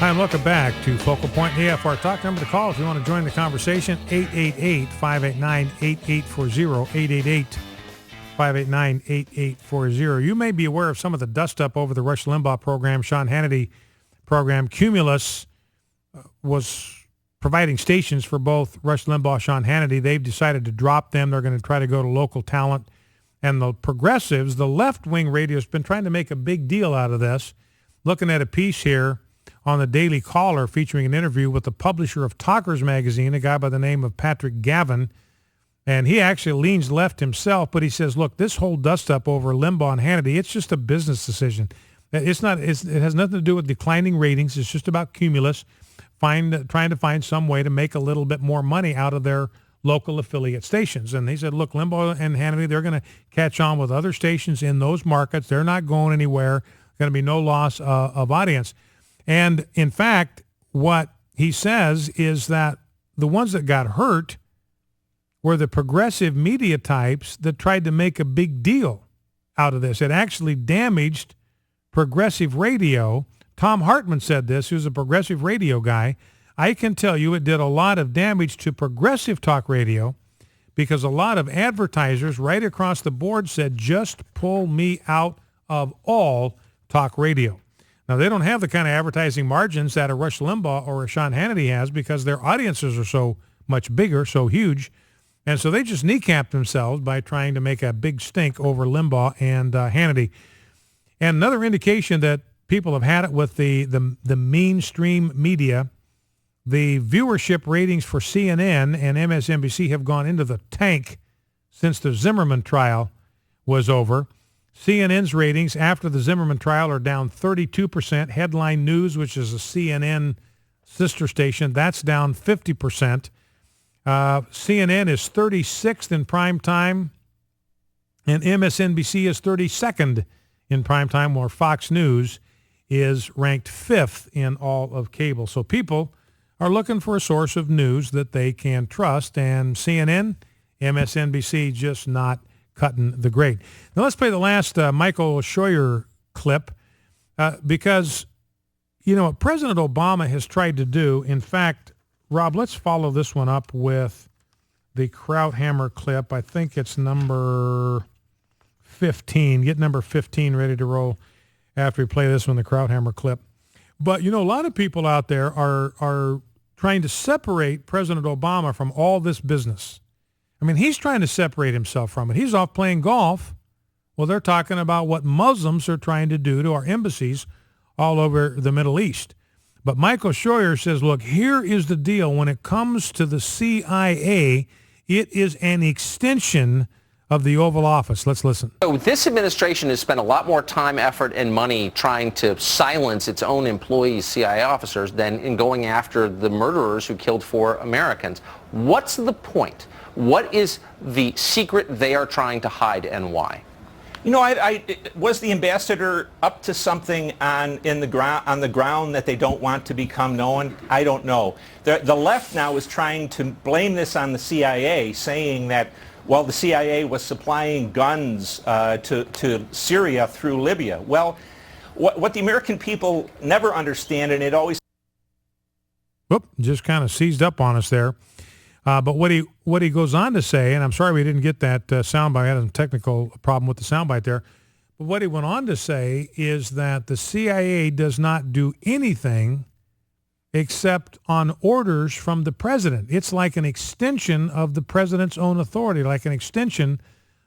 Hi, and welcome back to Focal Point AFR Talk. Number to call if you want to join the conversation, 888-589-8840, 888-589-8840. You may be aware of some of the dust-up over the Rush Limbaugh program, Sean Hannity program. Cumulus was providing stations for both Rush Limbaugh, Sean Hannity. They've decided to drop them. They're going to try to go to local talent. And the progressives, the left-wing radio, has been trying to make a big deal out of this. Looking at a piece here on the Daily Caller featuring an interview with the publisher of Talkers magazine, a guy by the name of Patrick Gavin. And he actually leans left himself, but he says, look, this whole dust-up over Limbaugh and Hannity, it's just a business decision. It has nothing to do with declining ratings. It's just about Cumulus trying to find some way to make a little bit more money out of their local affiliate stations. And he said, look, Limbaugh and Hannity, they're going to catch on with other stations in those markets. They're not going anywhere. Going to be no loss of audience. And in fact, what he says is that the ones that got hurt were the progressive media types that tried to make a big deal out of this. It actually damaged progressive radio. Tom Hartman said this, who's a progressive radio guy. I can tell you it did a lot of damage to progressive talk radio because a lot of advertisers right across the board said, just pull me out of all talk radio. Now, they don't have the kind of advertising margins that a Rush Limbaugh or a Sean Hannity has because their audiences are so much bigger, so huge. And so they just kneecapped themselves by trying to make a big stink over Limbaugh and Hannity. And another indication that people have had it with the mainstream media, the viewership ratings for CNN and MSNBC have gone into the tank since the Zimmerman trial was over. CNN's ratings after the Zimmerman trial are down 32%. Headline News, which is a CNN sister station, that's down 50%. CNN is 36th in prime time, and MSNBC is 32nd in prime time, while Fox News is ranked 5th in all of cable. So people are looking for a source of news that they can trust, and CNN, MSNBC, just not cutting the grade. Now let's play the last Michael Scheuer clip because, you know, what President Obama has tried to do, in fact, Rob, let's follow this one up with the Krauthammer clip. I think it's number 15. Get number 15 ready to roll after we play this one, the Krauthammer clip. But, you know, a lot of people out there are trying to separate President Obama from all this business. I mean, he's trying to separate himself from it. He's off playing golf. Well, they're talking about what Muslims are trying to do to our embassies all over the Middle East. But Michael Scheuer says, look, here is the deal. When it comes to the CIA, it is an extension of the Oval Office. Let's listen. So this administration has spent a lot more time, effort, and money trying to silence its own employees, CIA officers, than in going after the murderers who killed 4 Americans. What's the point? What is the secret they are trying to hide, and why? You know, was the ambassador up to something on the ground that they don't want to become known? I don't know. The left now is trying to blame this on the CIA, saying that, well, the CIA was supplying guns to Syria through Libya. Well, what the American people never understand, and it always... Whoop, just kind of seized up on us there. But what he goes on to say, and I'm sorry we didn't get that soundbite. I had a technical problem with the soundbite there. But what he went on to say is that the CIA does not do anything except on orders from the president. It's like an extension of the president's own authority, like an extension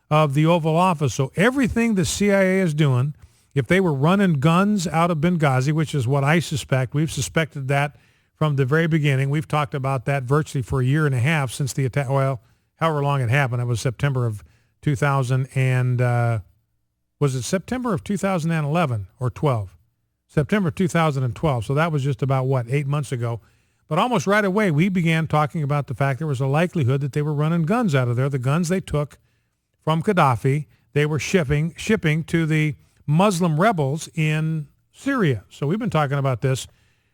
of the Oval Office. So everything the CIA is doing, if they were running guns out of Benghazi, which is what I suspect, we've suspected that from the very beginning. We've talked about that virtually for a year and a half since the attack. Well, however long it happened. It was September of 2000 and was it September of 2011 or 12? September 2012. So that was just about, 8 months ago. But almost right away, we began talking about the fact there was a likelihood that they were running guns out of there. The guns they took from Gaddafi, they were shipping to the Muslim rebels in Syria. So we've been talking about this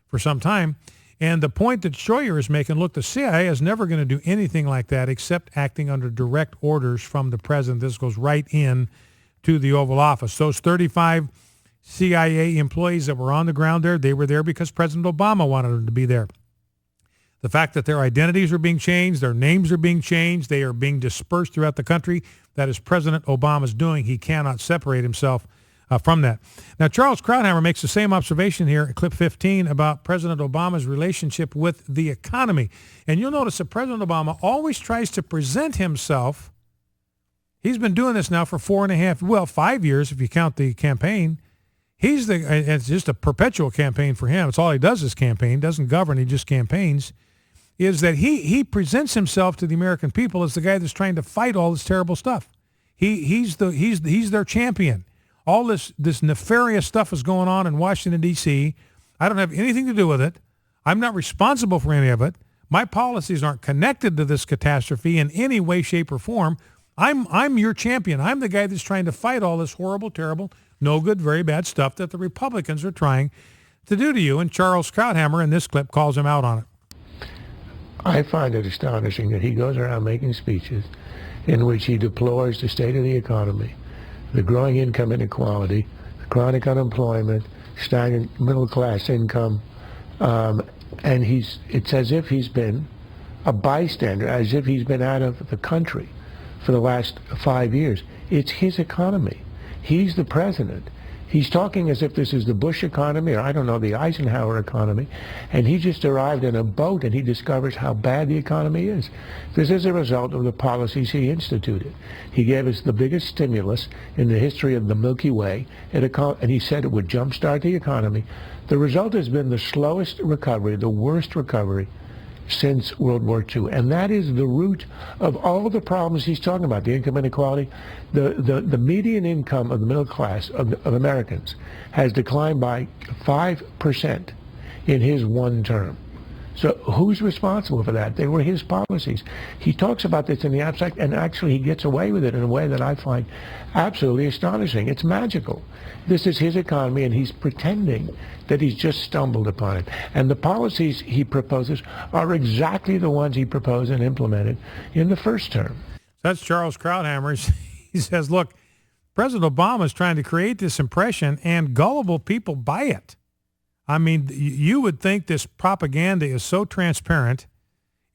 for some time. And the point that Scheuer is making, look, the CIA is never going to do anything like that except acting under direct orders from the president. This goes right in to the Oval Office. Those 35 CIA employees that were on the ground there, they were there because President Obama wanted them to be there. The fact that their identities are being changed, their names are being changed, they are being dispersed throughout the country, that is President Obama's doing. He cannot separate himself from that. Now, Charles Krauthammer makes the same observation here in clip 15 about President Obama's relationship with the economy. And you'll notice that President Obama always tries to present himself. He's been doing this now for 5 years if you count the campaign. It's just a perpetual campaign for him. It's all he does is campaign, doesn't govern, he just campaigns. Is that he presents himself to the American people as the guy that's trying to fight all this terrible stuff. He's their champion. All this nefarious stuff is going on in Washington, D.C. I don't have anything to do with it. I'm not responsible for any of it. My policies aren't connected to this catastrophe in any way, shape, or form. I'm your champion. I'm the guy that's trying to fight all this horrible, terrible, no good, very bad stuff that the Republicans are trying to do to you. And Charles Krauthammer in this clip calls him out on it. I find it astonishing that he goes around making speeches in which he deplores the state of the economy, the growing income inequality, the chronic unemployment, stagnant middle-class income, and it's as if he's been a bystander, as if he's been out of the country for the last 5 years. It's his economy. He's the president. He's talking as if this is the Bush economy, or I don't know, the Eisenhower economy, and he just arrived in a boat and he discovers how bad the economy is. This is a result of the policies he instituted. He gave us the biggest stimulus in the history of the Milky Way, and he said it would jumpstart the economy. The result has been the slowest recovery, the worst recovery since World War II. And that is the root of all of the problems he's talking about, the income inequality. The median income of the middle class of Americans has declined by 5% in his one term. So who's responsible for that? They were his policies. He talks about this in the abstract, and actually he gets away with it in a way that I find absolutely astonishing. It's magical. This is his economy, and he's pretending that he's just stumbled upon it. And the policies he proposes are exactly the ones he proposed and implemented in the first term. That's Charles Krauthammer. He says, look, President Obama is trying to create this impression, and gullible people buy it. I mean, you would think this propaganda is so transparent,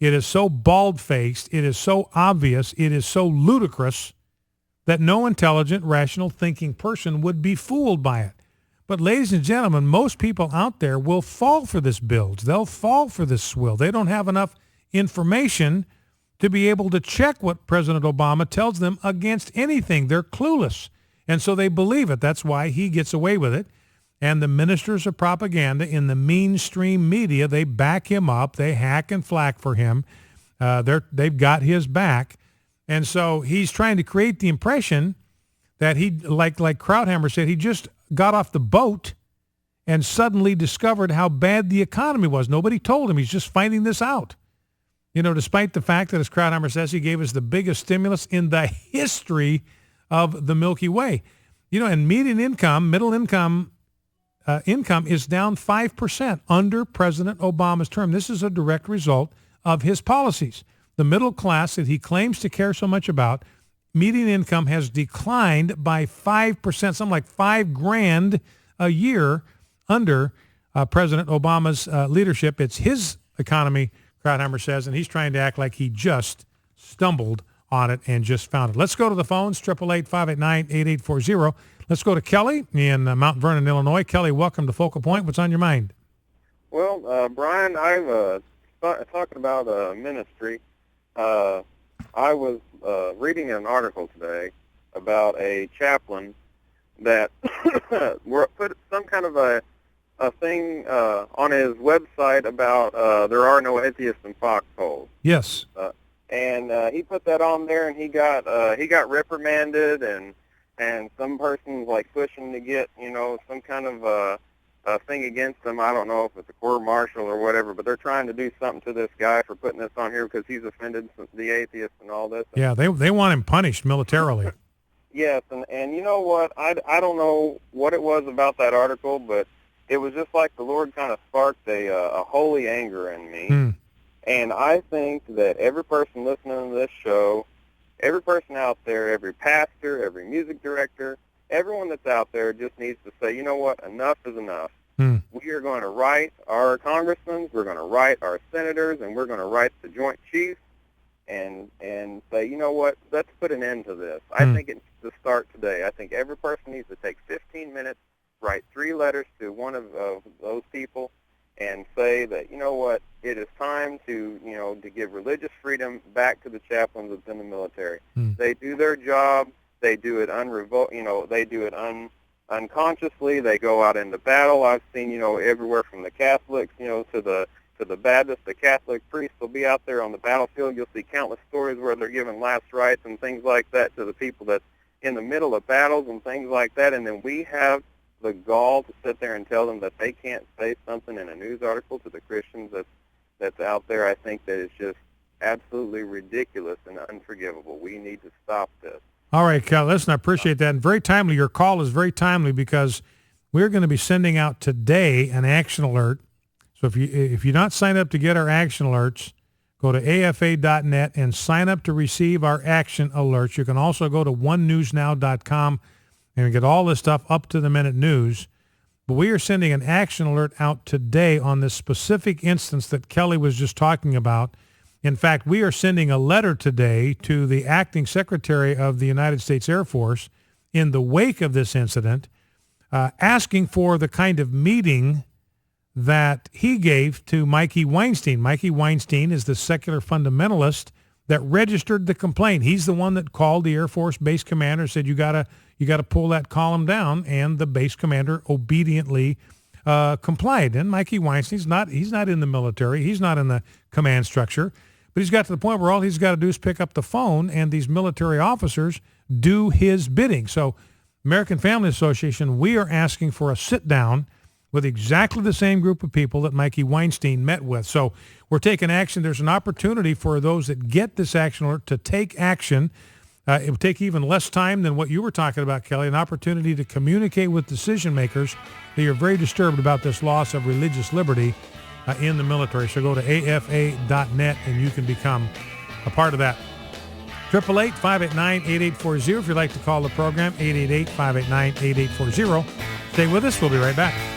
it is so bald-faced, it is so obvious, it is so ludicrous that no intelligent, rational, thinking person would be fooled by it. But ladies and gentlemen, most people out there will fall for this bilge. They'll fall for this swill. They don't have enough information to be able to check what President Obama tells them against anything. They're clueless. And so they believe it. That's why he gets away with it. And the ministers of propaganda in the mainstream media, they back him up. They hack and flack for him. They've got his back. And so he's trying to create the impression that he, like Krauthammer said, he just got off the boat and suddenly discovered how bad the economy was. Nobody told him. He's just finding this out. You know, despite the fact that, as Krauthammer says, he gave us the biggest stimulus in the history of the Milky Way. You know, and median income, middle income, income is down 5% under President Obama's term. This is a direct result of his policies. The middle class that he claims to care so much about, median income has declined by 5%, something like $5,000 a year under President Obama's leadership. It's his economy, Krauthammer says, and he's trying to act like he just stumbled on it and just found it. Let's go to the phones, 888-589-8840. Let's go to Kelly in Mount Vernon, Illinois. Kelly, welcome to Focal Point. What's on your mind? Well, Brian, I'm talking about ministry. I was reading an article today about a chaplain that put some kind of a thing on his website about there are no atheists in foxholes. Yes. And he put that on there, and he got reprimanded, and some person's like pushing to get, you know, some kind of a thing against him. I don't know if it's a court martial or whatever, but they're trying to do something to this guy for putting this on here because he's offended the atheists and all this. Yeah, they want him punished militarily. Yes, and you know what? I don't know what it was about that article, but it was just like the Lord kind of sparked a holy anger in me. And I think that every person listening to this show, every person out there, every pastor, every music director, everyone that's out there just needs to say, you know what, enough is enough. Hmm. We are going to write our congressmen, we're going to write our senators, and we're going to write the Joint Chiefs and say, you know what, let's put an end to this. I think it's to start today. I think every person needs to take 15 minutes, write 3 letters to one of those people, and say that, you know what, it is time to, to give religious freedom back to the chaplains within the military. They do their job. They do it they do it unconsciously. They go out into battle. I've seen, everywhere from the Catholics, to the Baptists. The Catholic priests will be out there on the battlefield. You'll see countless stories where they're giving last rites and things like that to the people that's in the middle of battles and things like that. And then we have the gall to sit there and tell them that they can't say something in a news article to the Christians that's out there. I think that is just absolutely ridiculous and unforgivable. We need to stop this. All right, Cal, listen, I appreciate that. And very timely. Your call is very timely because we're going to be sending out today an action alert. So if you're not signed up to get our action alerts, go to afa.net and sign up to receive our action alerts. You can also go to onenewsnow.com and get all this stuff up to the minute news. But we are sending an action alert out today on this specific instance that Kelly was just talking about. In fact, we are sending a letter today to the acting secretary of the United States Air Force in the wake of this incident, asking for the kind of meeting that he gave to Mikey Weinstein. Mikey Weinstein is the secular fundamentalist that registered the complaint. He's the one that called the Air Force base commander, said, you gotta pull that column down, and the base commander obediently complied. And Mikey Weinstein's he's not in the military. He's not in the command structure. But he's got to the point where all he's got to do is pick up the phone, and these military officers do his bidding. So American Family Association, we are asking for a sit-down with exactly the same group of people that Mikey Weinstein met with. So we're taking action. There's an opportunity for those that get this action alert to take action. It would take even less time than what you were talking about, Kelly, an opportunity to communicate with decision makers that you're very disturbed about this loss of religious liberty in the military. So go to afa.net and you can become a part of that. 888-589-8840 if you'd like to call the program, 888-589-8840. Stay with us. We'll be right back.